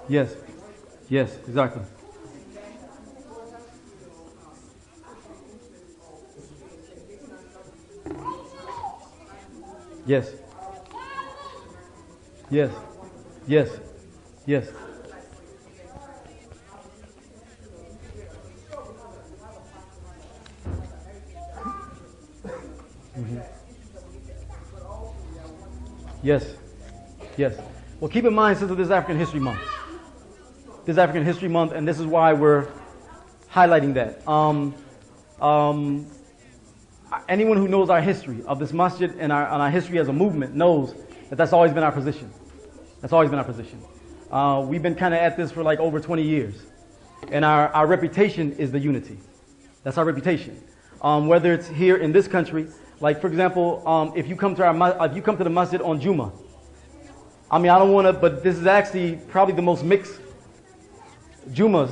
Yes. Yes, exactly. Yes. Yes. Yes. Yes. Yes. Yes. Well, keep in mind, since this is African History Month. This is African History Month, and this is why we're highlighting that. Um, Anyone who knows our history of this masjid and our history as a movement knows that that's always been our position. That's always been our position. We've been kind of at this for like over 20 years. And our reputation is the unity. That's our reputation. Whether it's here in this country, like for example, if you come to if you come to the masjid on Juma, I mean, I don't want to, but this is actually probably the most mixed Jumas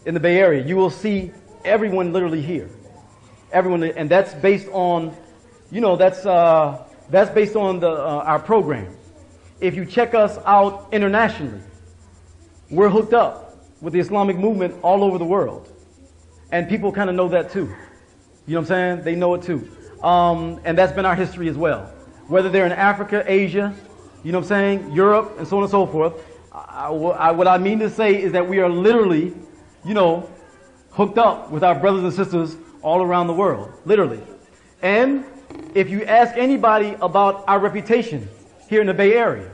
in the Bay Area. You will see everyone literally here. Everyone, and that's based on, that's based on our program. If you check us out internationally, we're hooked up with the Islamic movement all over the world, and people kind of know that too. You know what I'm saying? They know it too, and that's been our history as well. Whether they're in Africa, Asia, you know what I'm saying, Europe, and so on and so forth. What I mean to say is that we are literally, hooked up with our brothers and sisters all around the world, literally. And if you ask anybody about our reputation here in the Bay Area,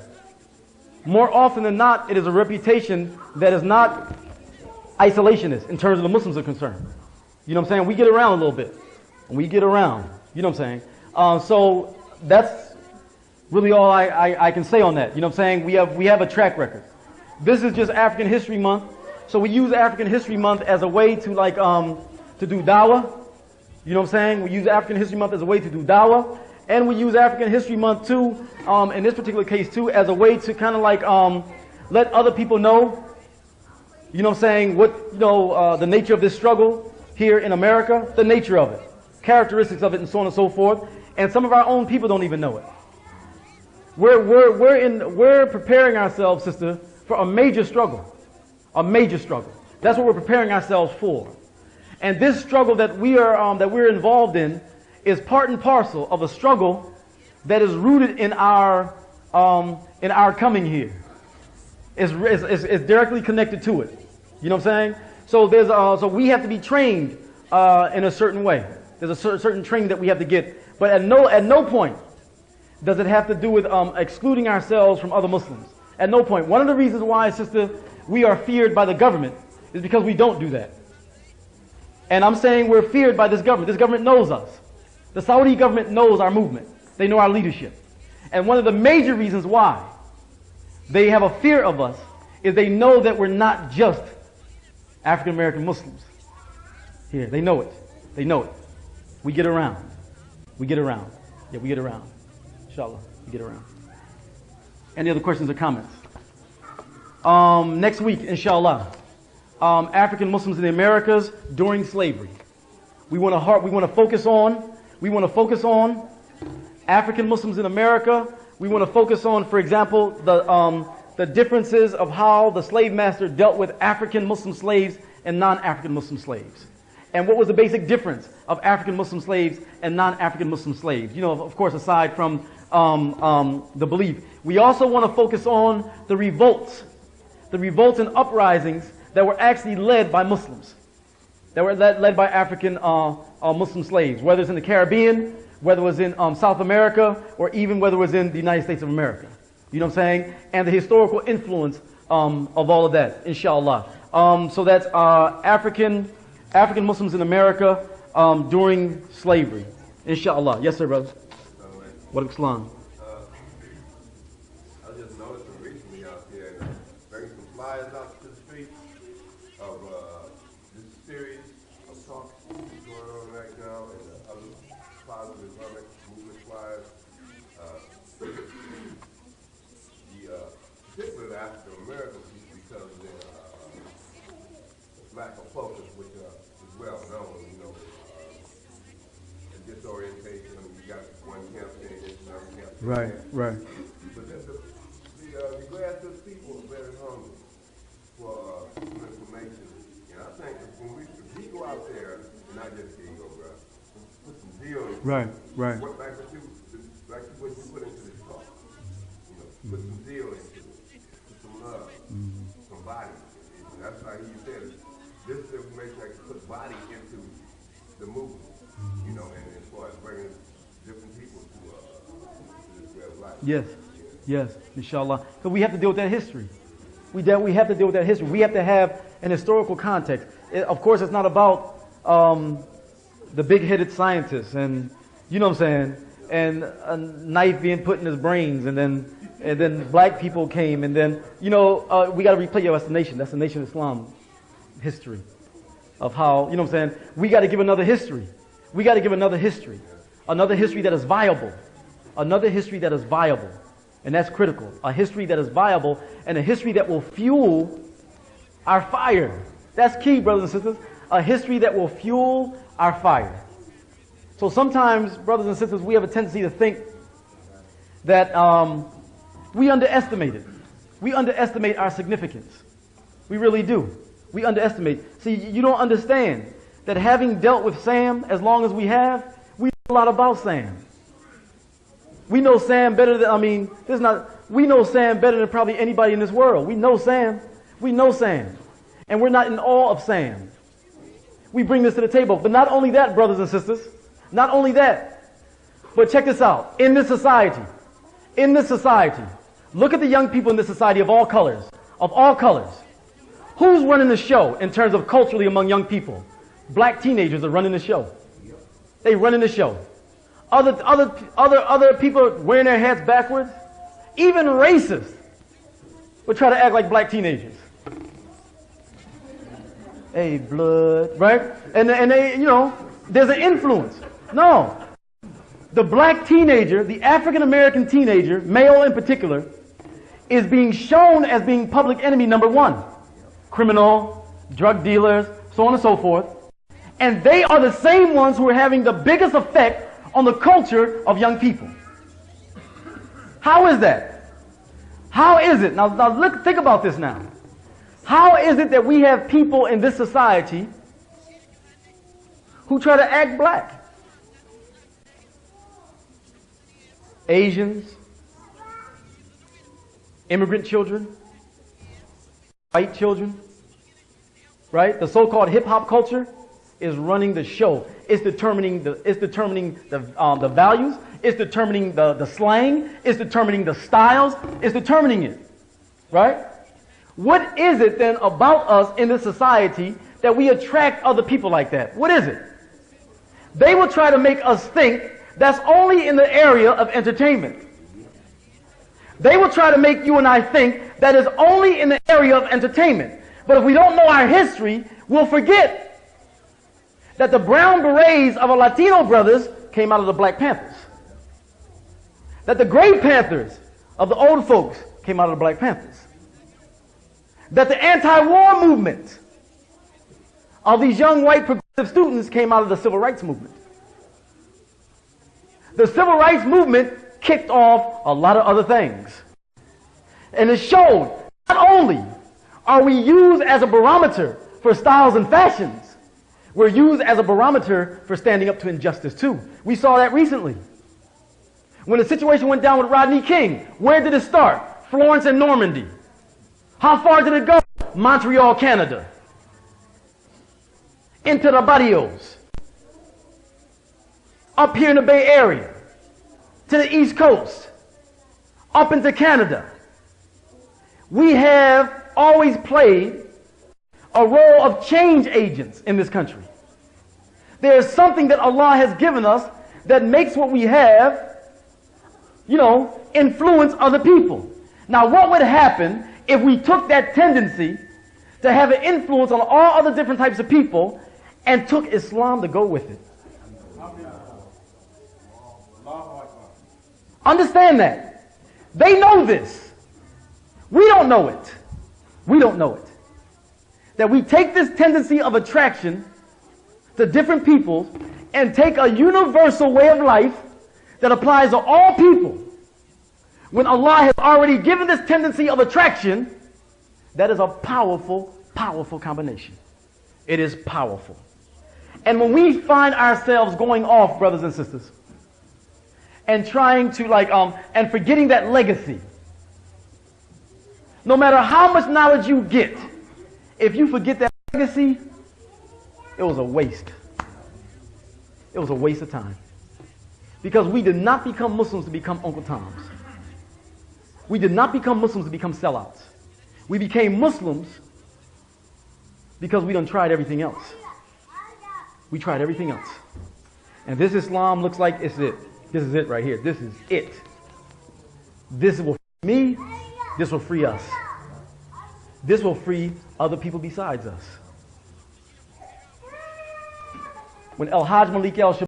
more often than not, it is a reputation that is not isolationist in terms of the Muslims are concerned. You know what I'm saying? We get around a little bit. We get around. You know what I'm saying? So that's really all I can say on that. You know what I'm saying? We have a track record. This is just African History Month. So we use African History Month as a way to to do dawah. You know what I'm saying? We use African History Month as a way to do dawah. And we use African History Month too, in this particular case too, as a way to kind of let other people know, you know what I'm saying, what, the nature of this struggle here in America, the nature of it, characteristics of it, and so on and so forth. And some of our own people don't even know it. We're preparing ourselves, sister, for a major struggle. A major struggle. That's what we're preparing ourselves for. And this struggle that we're involved in is part and parcel of a struggle that is rooted in our coming here. It's directly connected to it. You know what I'm saying? So so we have to be trained in a certain way. There's a certain training that we have to get. But at no point does it have to do with excluding ourselves from other Muslims. At no point. One of the reasons why, sister, we are feared by the government is because we don't do that. And I'm saying we're feared by this government. This government knows us. The Saudi government knows our movement. They know our leadership. And one of the major reasons why they have a fear of us is they know that we're not just African American Muslims here. They know it. They know it. We get around. We get around. Yeah, we get around. Inshallah, we get around. Any other questions or comments? Next week, inshallah, African Muslims in the Americas during slavery. We want to focus on African Muslims in America. We want to focus on, for example, the differences of how the slave master dealt with African Muslim slaves and non-African Muslim slaves. And what was the basic difference of African Muslim slaves and non-African Muslim slaves? Of course, aside from the belief. We also want to focus on the revolts and uprisings that were actually led by Muslims, that were led by African Muslim slaves, whether it's in the Caribbean, whether it was in South America, or even whether it was in the United States of America. You know what I'm saying? And the historical influence of all of that, inshallah. So that's African Muslims in America during slavery, inshallah. Yes, sir, brother. Wa alaikum salam. I just noticed them recently out there and bringing some flyers out to the street of this series of talks going on right now and the other positive Islamic movement flyers. Particularly the African American piece because of their lack of focus, which is well known, and disorientation. You got one camp saying this, another camp saying that. Right. But then the grassroots people are very hungry. some information. And I think if we go out there, and I just can't go, bro, put some zeal into Right, right. what what you put into this talk. You know, put some zeal into it, put some love, some body. And that's how he said it. This information I can put body into the movement, you know, and as far as bringing different people to this way of life. Yes, yes, inshallah. So we have to deal with that history. We have to deal with that history. We have to have an historical context. Of course, it's not about the big-headed scientists and, you know what I'm saying, and a knife being put in his brains, and then black people came, and then, you know, we got to replay that's the nation. That's the Nation of Islam history of how, you know what I'm saying, we got to give another history. We got to give another history that is viable, another history that is viable, and that's critical. A history that is viable and a history that will fuel our fire. That's key, brothers and sisters. A history that will fuel our fire. So sometimes, brothers and sisters, we have a tendency to think that we underestimate it. We underestimate our significance. We really do. We underestimate. See, you don't understand that having dealt with Sam as long as we have, we know a lot about Sam. We know Sam better than, we know Sam better than probably anybody in this world. We know Sam. We know Sam. And we're not in awe of Sam. We bring this to the table. But not only that, brothers and sisters, not only that, but check this out. In this society, look at the young people in this society of all colors, Who's running the show in terms of culturally among young people? Black teenagers are running the show. They running the show. Other people wearing their hats backwards, even racists would try to act like black teenagers. Hey, blood, right? And they, you know, there's an influence. No. The black teenager, the African American teenager, male in particular, is being shown as being public enemy number one. Criminal, drug dealers, so on and so forth. And they are the same ones who are having the biggest effect on the culture of young people. How is that? How is it? Now look, think about this now. How is it that we have people in this society who try to act black? Asians, immigrant children, white children, right? The so-called hip-hop culture is running the show. It's determining the values. It's determining the slang. It's determining the styles. It's determining it, right? What is it then about us in this society that we attract other people like that? What is it? They will try to make us think that's only in the area of entertainment. They will try to make you and I think that is only in the area of entertainment. But if we don't know our history, we'll forget that the brown berets of our Latino brothers came out of the Black Panthers. That the Gray Panthers of the old folks came out of the Black Panthers. That the anti-war movement of these young white progressive students came out of the Civil Rights Movement. The Civil Rights Movement kicked off a lot of other things. And it showed not only are we used as a barometer for styles and fashions, we're used as a barometer for standing up to injustice too. We saw that recently. When the situation went down with Rodney King, where did it start? Florence and Normandy. How far did it go? Montreal, Canada. Into the barrios. Up here in the Bay Area. To the East Coast. Up into Canada. We have always played a role of change agents in this country. There is something that Allah has given us that makes what we have, you know, influence other people. Now, what would happen if we took that tendency to have an influence on all other different types of people and took Islam to go with it? Understand that. They know this. We don't know it. We don't know it. That we take this tendency of attraction to different people and take a universal way of life that applies to all people. When Allah has already given this tendency of attraction, that is a powerful, powerful combination. It is powerful. And when we find ourselves going off, brothers and sisters, and trying to and forgetting that legacy, no matter how much knowledge you get, if you forget that legacy, it was a waste. It was a waste of time. Because we did not become Muslims to become Uncle Toms. We did not become Muslims to become sellouts. We became Muslims because we done tried everything else. We tried everything else. And this Islam looks like it's it. This is it right here. This is it. This will free me. This will free us. This will free other people besides us. When Al-Hajj Malik